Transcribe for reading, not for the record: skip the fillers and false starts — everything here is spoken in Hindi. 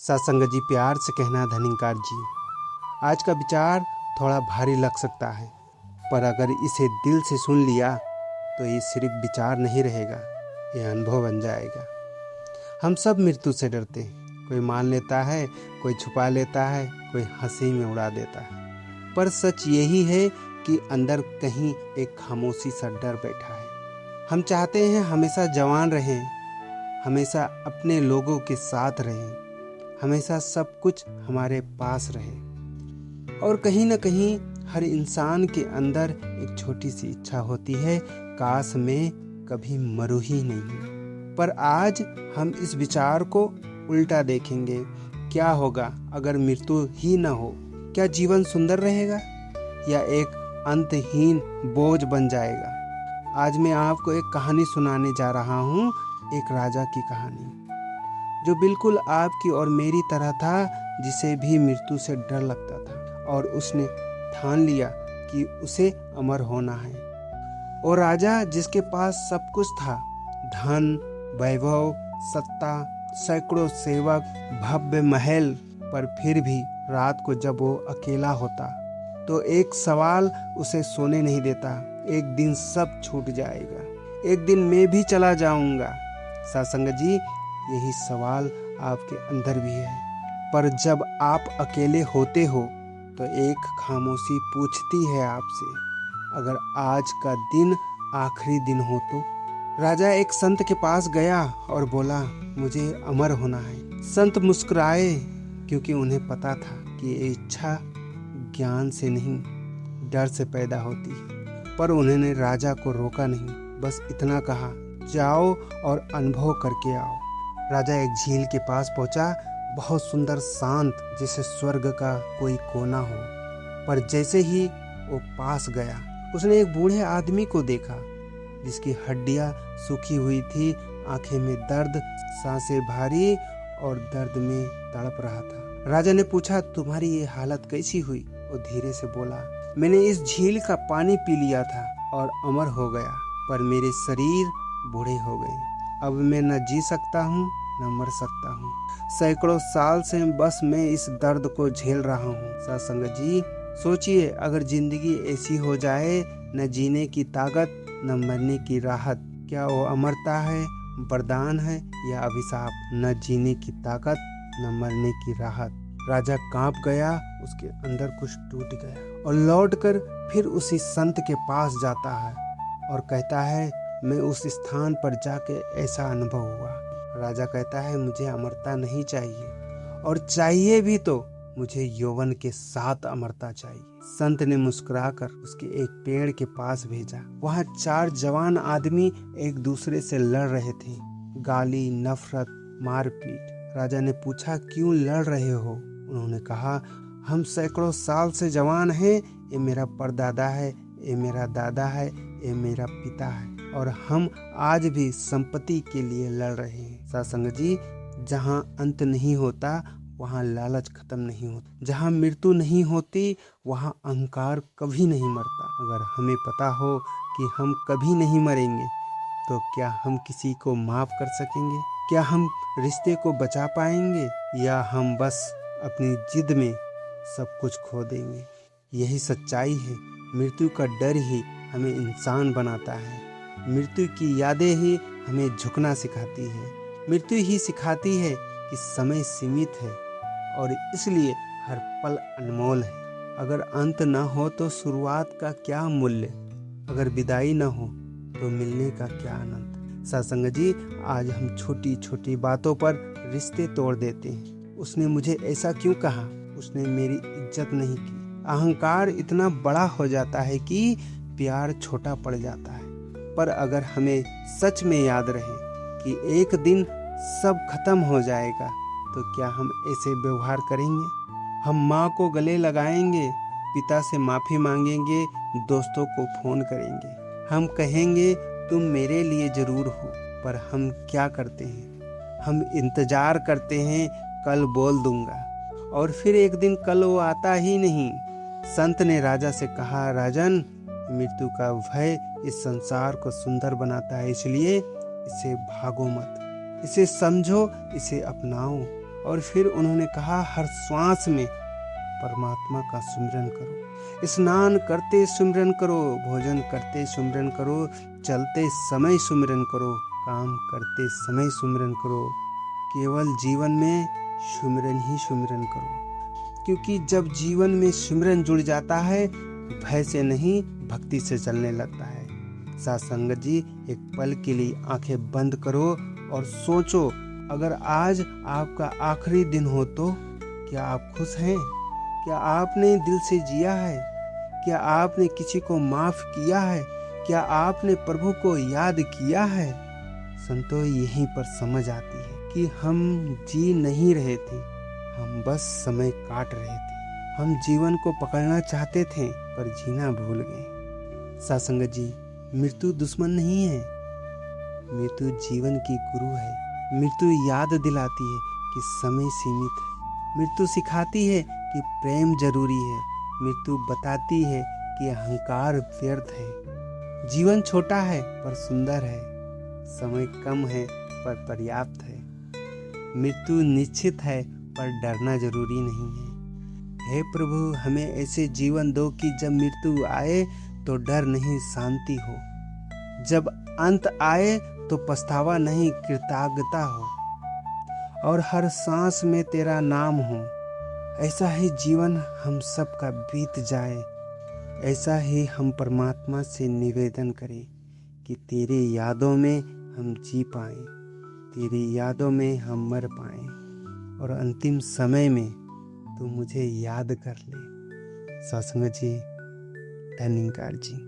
सत्संग जी, प्यार से कहना धनिकार जी। आज का विचार थोड़ा भारी लग सकता है, पर अगर इसे दिल से सुन लिया तो ये सिर्फ विचार नहीं रहेगा, ये अनुभव बन जाएगा। हम सब मृत्यु से डरते हैं। कोई मान लेता है, कोई छुपा लेता है, कोई हंसी में उड़ा देता है। पर सच यही है कि अंदर कहीं एक खामोशी सा डर बैठा है। हम चाहते हैं हमेशा जवान रहें, हमेशा अपने लोगों के साथ रहें, हमेशा सब कुछ हमारे पास रहे। और कहीं न कहीं हर इंसान के अंदर एक छोटी सी इच्छा होती है, काश मैं कभी मरूं ही नहीं। पर आज हम इस विचार को उल्टा देखेंगे। क्या होगा अगर मृत्यु ही न हो? क्या जीवन सुंदर रहेगा या एक अंतहीन बोझ बन जाएगा? आज मैं आपको एक कहानी सुनाने जा रहा हूँ, एक राजा की कहानी जो बिल्कुल आपकी और मेरी तरह था, जिसे भी मृत्यु से डर लगता था और उसने ठान लिया कि उसे अमर होना है। और राजा जिसके पास सब कुछ था, धन, वैभव, सत्ता, सैकड़ों सेवक, भव्य महल, पर फिर भी रात को जब वो अकेला होता तो एक सवाल उसे सोने नहीं देता। एक दिन सब छूट जाएगा, एक दिन मैं भी चला जाऊंगा। सत्संग जी, यही सवाल आपके अंदर भी है। पर जब आप अकेले होते हो तो एक खामोशी पूछती है आपसे, अगर आज का दिन आखिरी दिन हो तो? राजा एक संत के पास गया और बोला, मुझे अमर होना है। संत मुस्कुराए, क्योंकि उन्हें पता था कि ये इच्छा ज्ञान से नहीं, डर से पैदा होती है। पर उन्होंने राजा को रोका नहीं, बस इतना कहा, जाओ और अनुभव करके आओ। राजा एक झील के पास पहुंचा, बहुत सुंदर, शांत, जैसे स्वर्ग का कोई कोना हो। पर जैसे ही वो पास गया, उसने एक बूढ़े आदमी को देखा जिसकी हड्डियां सूखी हुई थी, आंखें में दर्द, सांसें भारी और दर्द में तड़प रहा था। राजा ने पूछा, तुम्हारी ये हालत कैसी हुई? वो धीरे से बोला, मैंने इस झील का पानी पी लिया था और अमर हो गया, पर मेरे शरीर बूढ़े हो गए। अब मैं न जी सकता हूँ न मर सकता हूँ। सैकड़ों साल से बस मैं इस दर्द को झेल रहा हूँ। सत्संग जी, सोचिए, अगर जिंदगी ऐसी हो जाए, न जीने की ताकत न मरने की राहत, क्या वो अमरता है, वरदान है या अभिशाप? न जीने की ताकत न मरने की राहत। राजा कांप गया, उसके अंदर कुछ टूट गया और लौटकर फिर उसी संत के पास जाता है और कहता है, मैं उस स्थान पर जाके ऐसा अनुभव हुआ। राजा कहता है, मुझे अमरता नहीं चाहिए, और चाहिए भी तो मुझे यौवन के साथ अमरता चाहिए। संत ने मुस्कुराकर उसके एक पेड़ के पास भेजा। वहाँ 4 जवान आदमी एक दूसरे से लड़ रहे थे, गाली, नफरत, मारपीट। राजा ने पूछा, क्यों लड़ रहे हो? उन्होंने कहा, हम सैकड़ों साल से जवान हैं, ये मेरा परदादा है, ये मेरा दादा है, ये मेरा पिता है, और हम आज भी संपत्ति के लिए लड़ रहे हैं। सत्संग जी, जहाँ अंत नहीं होता वहाँ लालच खत्म नहीं होता, जहाँ मृत्यु नहीं होती वहाँ अहंकार कभी नहीं मरता। अगर हमें पता हो कि हम कभी नहीं मरेंगे तो क्या हम किसी को माफ कर सकेंगे? क्या हम रिश्ते को बचा पाएंगे, या हम बस अपनी जिद में सब कुछ खो देंगे? यही सच्चाई है। मृत्यु का डर ही हमें इंसान बनाता है। मृत्यु की यादें ही हमें झुकना सिखाती है। मृत्यु ही सिखाती है कि समय सीमित है और इसलिए हर पल अनमोल है। अगर अंत न हो तो शुरुआत का क्या मूल्य? अगर विदाई न हो तो मिलने का क्या आनंद? सत्संग जी, आज हम छोटी छोटी बातों पर रिश्ते तोड़ देते हैं। उसने मुझे ऐसा क्यों कहा? उसने मेरी इज्जत नहीं की। अहंकार इतना बड़ा हो जाता है कि प्यार छोटा पड़ जाता है। पर अगर हमें सच में याद रहे कि एक दिन सब खत्म हो जाएगा, तो क्या हम ऐसे व्यवहार करेंगे? हम माँ को गले लगाएंगे, पिता से माफी मांगेंगे, दोस्तों को फोन करेंगे, हम कहेंगे तुम मेरे लिए जरूर हो। पर हम क्या करते हैं? हम इंतजार करते हैं, कल बोल दूंगा, और फिर एक दिन कल वो आता ही नहीं। संत ने राजा से कहा, राजन, मृत्यु का भय इस संसार को सुंदर बनाता है, इसलिए इसे भागो मत, इसे समझो, इसे अपनाओ और फिर उन्होंने कहा हर श्वास में परमात्मा का सुमिरन करो, स्नान करते सुमिरन करो, भोजन करते सुमिरन करो, चलते समय सुमिरन करो, काम करते समय सुमिरन करो, केवल जीवन में सुमिरन ही सुमिरन करो। क्योंकि जब जीवन में सिमरन जुड़ जाता है, भय से नहीं भक्ति से चलने लगता है। साथ संगत जी, एक पल के लिए आंखें बंद करो और सोचो, अगर आज आपका आखिरी दिन हो तो क्या आप खुश हैं? क्या आपने दिल से जिया है? क्या आपने किसी को माफ किया है? क्या आपने प्रभु को याद किया है? संतो, यहीं पर समझ आती है कि हम जी नहीं रहे थे, हम बस समय काट रहे थे। हम जीवन को पकड़ना चाहते थे पर जीना भूल गए। सासंगत जी, मृत्यु दुश्मन नहीं है, मृत्यु जीवन की गुरु है। मृत्यु याद दिलाती है कि समय सीमित है। मृत्यु सिखाती है कि प्रेम जरूरी है। मृत्यु बताती है कि अहंकार व्यर्थ है। जीवन छोटा है पर सुंदर है। समय कम है पर पर्याप्त है। मृत्यु निश्चित है पर डरना जरूरी नहीं है। हे प्रभु, हमें ऐसे जीवन दो कि जब मृत्यु आए तो डर नहीं, शांति हो। जब अंत आए तो पछतावा नहीं, कृतज्ञता हो। और हर सांस में तेरा नाम हो। ऐसा ही जीवन हम सब का बीत जाए। ऐसा ही हम परमात्मा से निवेदन करें कि तेरी यादों में हम जी पाएं, तेरी यादों में हम मर पाएं, और अंतिम समय में तू मुझे याद कर ले। सत्संग जी, धन्यवाद जी।